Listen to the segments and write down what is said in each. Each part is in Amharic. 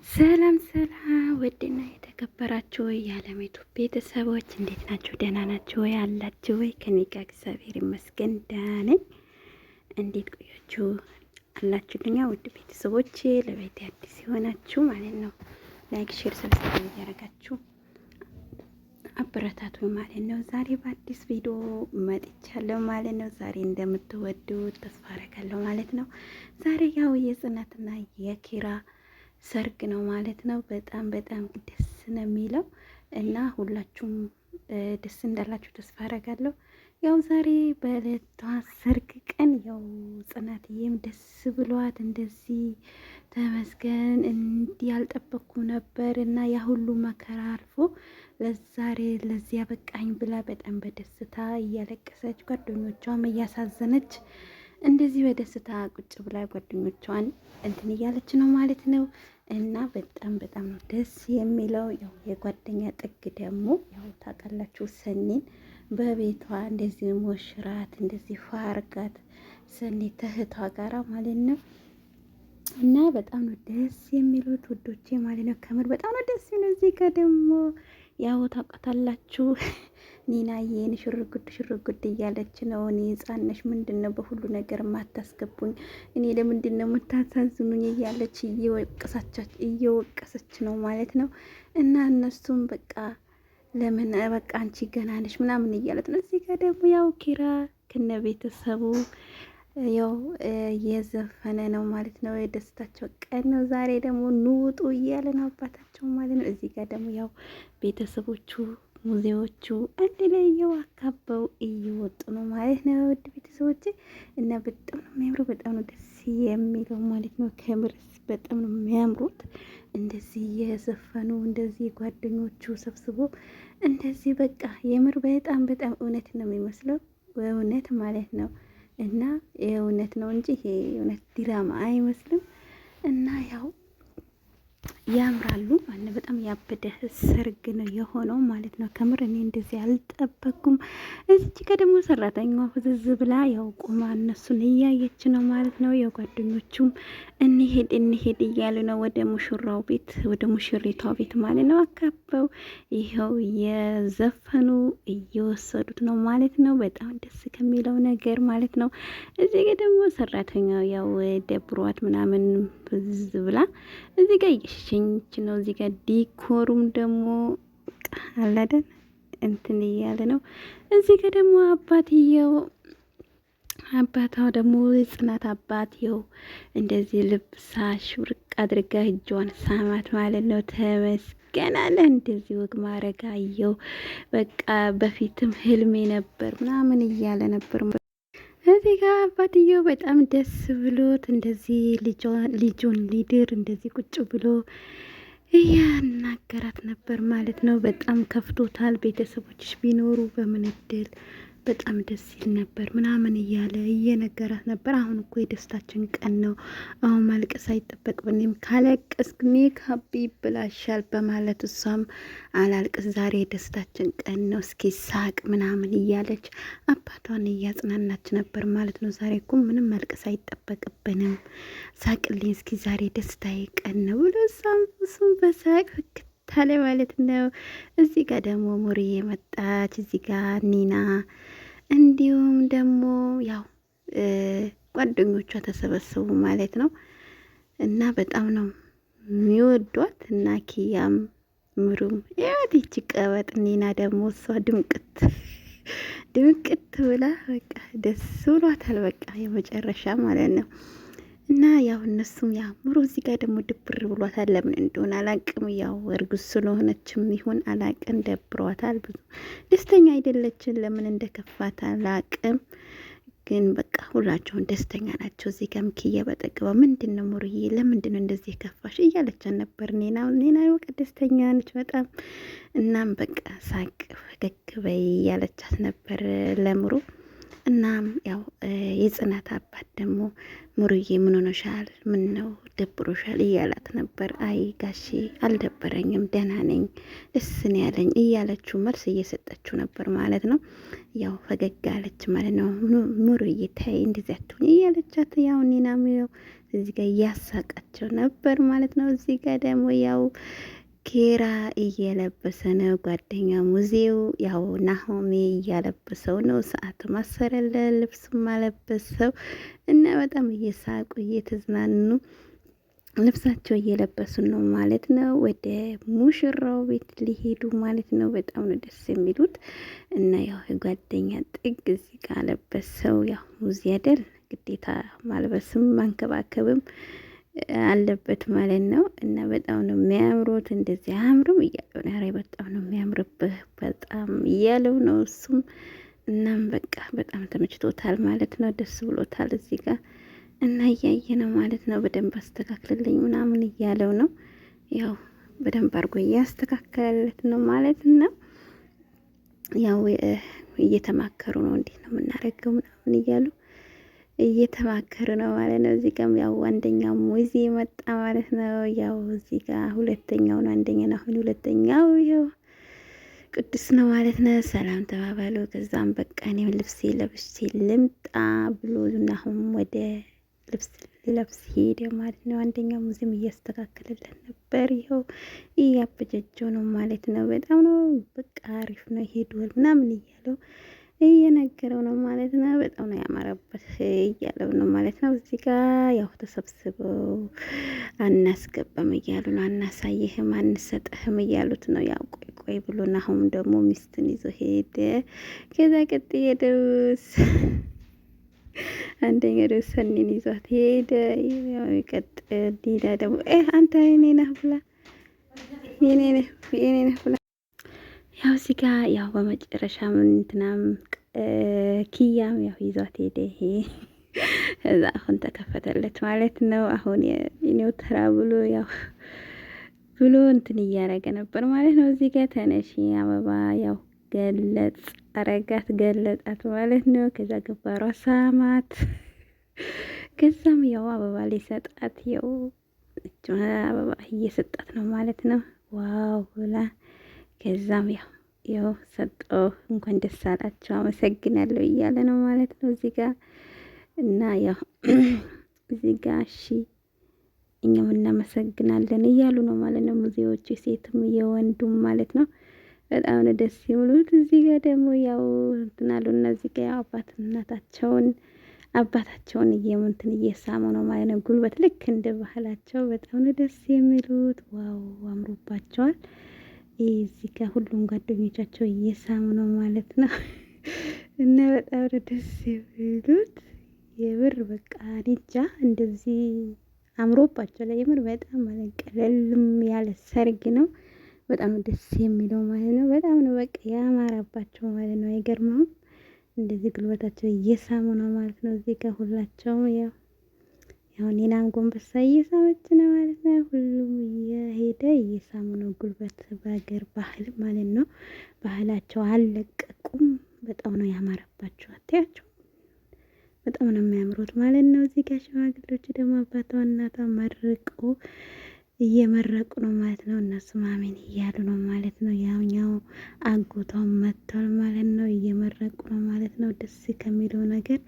ሰላም ሰላም ውድና የተከበራችሁ የዓለሚቱ ቤተሰቦች እንዴት ናችሁ? ደህና ናችሁ ወይ? አላችሁ ወይ? ከኔ ጋር እግዚአብሔር ይመስገን ደህና ነኝ። እንዴት ቆያችሁ? አላችሁልኛ? ውድ ቤተሰቦች ለቤት አዲስ የሆናችሁ ማለት ነው ላይክ፣ ሼር፣ ሰብስክራይብ እያደረጋችሁ አበረታቱ ማለት ነው። ዛሬ በአዲስ ቪዲዮ መጥቻለሁ ማለት ነው። ዛሬ እንደምትወዱት ተስፋ አደርጋለሁ ማለት ነው። ዛሬ ያው የጽናትና የኪራ ሰርግ ነው ማለት ነው። በጣም በጣም ደስ ነው የሚለው እና ሁላችሁም ደስ እንዳላችሁ ተስፋ አደርጋለሁ። ያው ዛሬ በዕለቷ ሰርግ ቀን ያው ጽናትዬም ደስ ብሏት እንደዚህ ተመስገን እንዲህ ያልጠበቅኩ ነበር እና ያ ሁሉ መከራ አልፎ ለዛሬ ለዚያ በቃኝ ብላ በጣም በደስታ እያለቀሰች ጓደኞቿም እያሳዘነች እንደዚህ በደስታ ቁጭ ብላ ጓደኞቿን እንትን እያለች ነው ማለት ነው። እና በጣም በጣም ነው ደስ የሚለው። ያው የጓደኛ ጥግ ደግሞ ያው ታውቃላችሁ ሰኒን በቤቷ እንደዚህ ሞሽራት እንደዚህ ፋርጋት ሰኒ ተህቷ ጋራ ማለት ነው። እና በጣም ነው ደስ የሚሉት ውዶቼ ማለት ነው። ከምር በጣም ነው ደስ የሚለው። እዚህ ጋር ደግሞ ያው ታውቃታላችሁ ኒናዬን ሽርጉድ እያለች ነው። እኔ ሕፃን ነሽ ምንድን ነው በሁሉ ነገር የማታስገቡኝ? እኔ ለምንድን ነው የምታሳዝኑኝ? እያለች እየወቀሰች ነው ማለት ነው። እና እነሱም በቃ ለምን በቃ አንቺ ገና ነሽ ምናምን እያለት ነው። እዚህ ጋር ደግሞ ያው ኪራ ከነ ቤተሰቡ ያው የዘፈነ ነው ማለት ነው። የደስታቸው ቀን ነው ዛሬ። ደግሞ ንውጡ እያለ ነው አባታቸው ማለት ነው። እዚህ ጋር ደግሞ ያው ቤተሰቦቹ ሙዚዎቹ አንድ ላይ አካበው እየወጡ ነው ማለት ነው። ውድ ቤተሰቦች እና በጣም ነው የሚያምረው፣ በጣም ነው ደስ የሚለው ማለት ነው። ከምርስ በጣም ነው የሚያምሩት። እንደዚህ የዘፈኑ እንደዚህ ጓደኞቹ ሰብስቦ እንደዚህ በቃ የምር በጣም በጣም እውነት ነው የሚመስለው፣ እውነት ማለት ነው። እና የእውነት ነው እንጂ ይሄ እውነት ድራማ አይመስልም። እና ያው ያምራሉ ማለት በጣም ያበደ ሰርግ ነው የሆነው ማለት ነው። ከምር እኔ እንደዚህ አልጠበኩም። እዚች ጋር ደግሞ ሰራተኛዋ ፍዝዝ ብላ ያው ቆማ እነሱን እያየች ነው ማለት ነው። የጓደኞቹም እንሄድ እያሉ ነው ወደ ሙሽራው ቤት ወደ ሙሽሪቷ ቤት ማለት ነው። አካበው ይኸው የዘፈኑ እየወሰዱት ነው ማለት ነው። በጣም ደስ ከሚለው ነገር ማለት ነው። እዚህ ጋር ደግሞ ሰራተኛው ያው ደብሯት ምናምን ፍዝዝ ብላ እዚህ ጋር እየሸኘች ነው። እዚህ ጋር ዲኮሩም ደግሞ አላደን እንትን እያለ ነው። እዚህ ጋር ደግሞ አባቷ ደግሞ የጽናት አባትየው እንደዚህ ልብሳ ሽብርቅ አድርጋ እጇን ሳማት ማለት ነው። ተመስገን አለ። እንደዚህ ወግ ማረጋየው በቃ በፊትም ህልሜ ነበር ምናምን እያለ ነበር። እዚህ ጋር አባትየው በጣም ደስ ብሎት እንደዚህ ልጁን ሊድር እንደዚህ ቁጭ ብሎ እያናገራት ነበር ማለት ነው። በጣም ከፍቶታል። ቤተሰቦችሽ ቢኖሩ በምን እድል በጣም ደስ ይል ነበር ምናምን እያለ እየነገራት ነበር። አሁን እኮ የደስታችን ቀን ነው፣ አሁን ማልቀስ አይጠበቅብንም፣ ካለቀስክ ሜካፕ ይብላሻል በማለት እሷም አላልቅስ፣ ዛሬ የደስታችን ቀን ነው፣ እስኪ ሳቅ ምናምን እያለች አባቷን እያጽናናች ነበር ማለት ነው። ዛሬ እኮ ምንም ማልቀስ አይጠበቅብንም፣ ሳቅልኝ እስኪ፣ ዛሬ ደስታዬ ቀን ነው ብሎ እሱም በሳቅ ታለ ማለት ነው። እዚህ ጋር ደግሞ ሙሪዬ መጣች። እዚህ ጋር ኒና እንዲሁም ደግሞ ያው ጓደኞቿ ተሰበሰቡ ማለት ነው። እና በጣም ነው የሚወዷት እና ኪያም ምሩም ያት ይቺ ቀበጥ ኒና ደግሞ እሷ ድምቅት ብላ በቃ ደስ ብሏታል። በቃ የመጨረሻ ማለት ነው። እና ያው እነሱም ያምሩ። እዚህ ጋር ደግሞ ድብር ብሏታል። ለምን እንደሆነ አላቅም። ያው እርጉዝ ስለሆነችም ይሁን አላቅም፣ ደብሯታል። ብዙ ደስተኛ አይደለችን። ለምን እንደከፋት አላቅም። ግን በቃ ሁላቸውን ደስተኛ ናቸው። እዚህ ጋር ምክዬ በጠግባ ምንድን ነው ሙሩዬ ለምንድን ነው እንደዚህ ከፋሽ እያለቻት ነበር። ኔና በቃ ደስተኛ ነች በጣም። እናም በቃ ሳቅ ፈገግ በይ እያለቻት ነበር ለምሩ። እናም ያው የጽናት አባት ደግሞ ሙሩዬ ምን ሆነሻል? ምን ነው ደብሮሻል? እያላት ነበር። አይ ጋሼ አልደበረኝም፣ ደህና ነኝ፣ ደስ ነው ያለኝ እያለችው መልስ እየሰጠችው ነበር ማለት ነው። ያው ፈገግ አለች ማለት ነው። ሙሩዬ ተይ እንደዚህ አትሁኝ እያለቻት ያው ኒናም ያው እዚህ ጋር እያሳቃቸው ነበር ማለት ነው። እዚህ ጋር ደግሞ ያው ኬራ እየለበሰ ነው። ጓደኛ ሙዚው ያው ናሆሜ እያለበሰው ነው። ሰዓት ማሰረለ ልብስ ማለበሰው እና በጣም እየሳቁ እየተዝናኑ ልብሳቸው እየለበሱ ነው ማለት ነው። ወደ ሙሽራው ቤት ሊሄዱ ማለት ነው። በጣም ነው ደስ የሚሉት እና ያው የጓደኛ ጥግ እዚህ ጋር ለበሰው ያው ሙዚ አይደል ግዴታ ማልበስም ማንከባከብም አለበት ማለት ነው። እና በጣም ነው የሚያምሩት። እንደዚህ አያምሩም እያለው ነው። ኧረ በጣም ነው የሚያምርብህ በጣም እያለው ነው እሱም። እናም በቃ በጣም ተመችቶታል ማለት ነው። ደስ ብሎታል እዚህ ጋር እና እያየ ነው ማለት ነው። በደንብ አስተካክልልኝ ምናምን እያለው ነው። ያው በደንብ አድርጎ እያስተካከለለት ነው ማለት ነው። ያው እየተማከሩ ነው። እንዴት ነው የምናደርገው ምናምን እያሉ እየተማከሩ ነው ማለት ነው። እዚህ ጋር ያው አንደኛው ሙዚ መጣ ማለት ነው። ያው እዚህ ጋር ሁለተኛው ነው። አንደኛው አሁን ሁለተኛው ይኸው ቅዱስ ነው ማለት ነው። ሰላም ተባባሉ። ከዛም በቃ እኔም ልብሴ ለብሼ ልምጣ ብሎ አሁን ወደ ልብስ ሊለብስ ሄደ ማለት ነው። አንደኛው ሙዚም እያስተካከለለት ነበር። ይኸው እያበጀጀው ነው ማለት ነው። በጣም ነው በቃ አሪፍ ነው ሄዷል ምናምን እያለው እየነገረው ነው ማለት ነው። በጣም ነው ያማረበት እያለው ነው ማለት ነው። እዚህ ጋር ያው ተሰብስበው አናስገባም እያሉ ነው። አናሳይህም፣ አንሰጥህም እያሉት ነው። ያው ቆይ ቆይ ብሎና አሁን ደግሞ ሚስትን ይዞ ሄደ። ከዛ ቀጥዬ ደውስ አንደኛ ደውስ ሰኒን ይዟት ሄደ። ያው ይቀጥል ዲዳ ደግሞ አንተ የኔ ነህ ብላ የኔ ነህ ብላ ያው እዚህ ጋ ያው በመጨረሻ እንትናም ኪያም ያው ይዟት ሄደ። ይሄ እዛ አሁን ተከፈተለት ማለት ነው። አሁን የኔው ተራ ብሎ ያው ብሎ እንትን እያረገ ነበር ማለት ነው። እዚህ ጋር ተነሺ አበባ ያው ገለጣት ማለት ነው። ከዛ ግባሯ ሳማት። ከዛም ያው አበባ ሊሰጣት ያው አበባ እየሰጣት ነው ማለት ነው። ዋው ብላ ከዛም ያው ሰጠው። እንኳን ደስ አላቸው አመሰግናለሁ እያለ ነው ማለት ነው እዚህ ጋር እና ያው እዚህ ጋር እሺ እኛም እናመሰግናለን እያሉ ነው ማለት ነው። ሙዚዎች ሴትም የወንዱም ማለት ነው። በጣም ነው ደስ የሚሉት። እዚህ ጋር ደግሞ ያው እንትን አሉ እና እዚህ ጋር ያው አባታቸውን እየሙንትን እየሳሙ ነው ማለት ነው። ጉልበት ልክ እንደ ባህላቸው በጣም ነው ደስ የሚሉት። ዋው አምሮባቸዋል። እዚህ ጋር ሁሉም ጓደኞቻቸው እየሳሙ ነው ማለት ነው። እና በጣም ነው ደስ የሚሉት የምር በቃ እንጃ እንደዚህ አምሮባቸው ላይ የምር በጣም ማለት ቀለልም ያለ ሰርግ ነው። በጣም ደስ የሚለው ማለት ነው። በጣም ነው በቃ ያማረባቸው ማለት ነው። አይገርምም? እንደዚህ ጉልበታቸው እየሳሙ ነው ማለት ነው። እዚህ ጋር ሁላቸውም ያው ኔናም ጎንበሳ እየሳመች ነው ማለት ነው። ሁሉም እየሄደ እየሳሙ ነው ጉልበት በሀገር ባህል ማለት ነው። ባህላቸው አልለቀቁም። በጣም ነው ያማረባቸው። አታያቸው በጣም ነው የሚያምሩት ማለት ነው። እዚህ ጋር ሽማግሌዎች ደግሞ አባቷ እናቷ እየመረቁ ነው ማለት ነው። እነሱ አሜን እያሉ ነው ማለት ነው። ያውኛው አጎቷም መጥቷል ማለት ነው። እየመረቁ ነው ማለት ነው። ደስ ከሚለው ነገር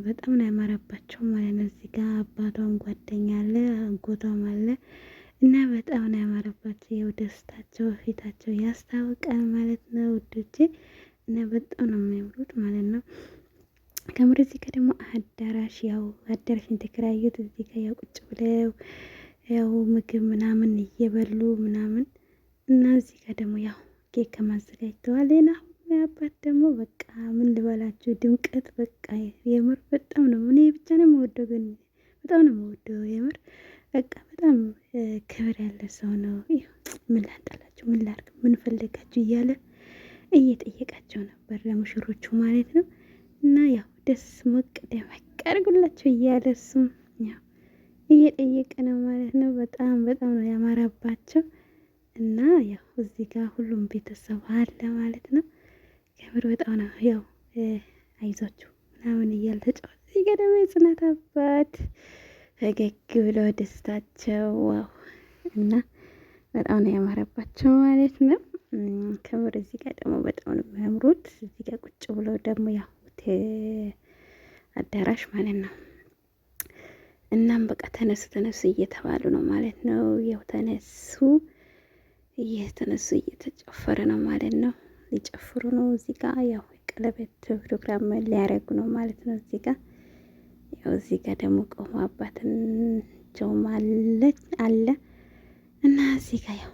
በጣም ነው ያማረባቸው ማለት ነው። እዚህ ጋር አባቷም ጓደኛ አለ፣ አጎቷም አለ እና በጣም ነው ያማረባቸው። ያው ደስታቸው ፊታቸው ያስታውቃል ማለት ነው ውዶቼ እና በጣም ነው የሚያምሩት ማለት ነው። ከምር እዚህ ጋር ደግሞ አዳራሽ የተከራዩት እዚህ ጋር ያው ቁጭ ብለው ያው ምግብ ምናምን እየበሉ ምናምን እና እዚህ ጋር ደግሞ ያው ኬክ ከማዘጋጅተዋል ሌላ አባት ደግሞ በቃ ምን ልበላችሁ ድምቀት በቃ የምር በጣም ነው። እኔ ብቻ ነው የምወደው ግን በጣም ነው የምወደው የምር በቃ በጣም ክብር ያለ ሰው ነው። ምን ላንጣላችሁ ምን ላድርግ ምን ፈለጋችሁ እያለ እየጠየቃቸው ነበር ለሙሽሮቹ ማለት ነው። እና ያው ደስ ሞቅ ደመቅ አድርጉላቸው እያለ እሱም ያው እየጠየቀ ነው ማለት ነው። በጣም በጣም ነው ያማረባቸው እና ያው እዚህ ጋር ሁሉም ቤተሰብ አለ ማለት ነው። ከምር በጣም ነው ያው አይዟችሁ ምናምን እያል ተጫወት። እዚህ ጋር ደግሞ የጽናት አባት ፈገግ ብለው ደስታቸው ዋው! እና በጣም ነው ያማረባቸው ማለት ነው። ከምር እዚህ ጋር ደግሞ በጣም ነው የሚያምሩት። እዚህ ጋር ቁጭ ብለው ደግሞ ያው አዳራሽ ማለት ነው። እናም በቃ ተነሱ ተነሱ እየተባሉ ነው ማለት ነው። ያው ተነሱ እየተጨፈረ ነው ማለት ነው። ሊጨፍሩ ነው እዚህ ጋር ያው ቀለበት ፕሮግራም ሊያረጉ ነው ማለት ነው። እዚህ ጋር ያው እዚህ ጋር ደግሞ ቆሞ አባታቸውም አለ እና እዚህ ጋር ያው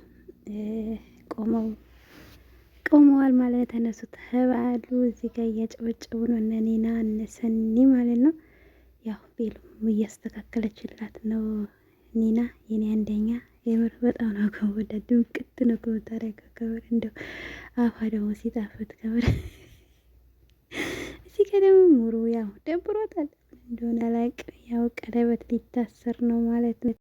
ቆመዋል ማለት ተነሱ ተባሉ። እዚህ ጋር እያጨበጨቡ ነው እነ ኒና እነ ሰኒ ማለት ነው። ያው ቤሉም እያስተካከለችላት ነው ኒና የኔ አንደኛ የምር በጣም ነው ከወደ ድምቅት ነው ከወታረገው ከበር እንደው አፋ ደግሞ ሲጣፍጥ ከበር እዚህ ጋር ደግሞ ሙሩ ያው ደብሮታል እንደሆነ አላውቅም። ያው ቀለበት ሊታሰር ነው ማለት ነው።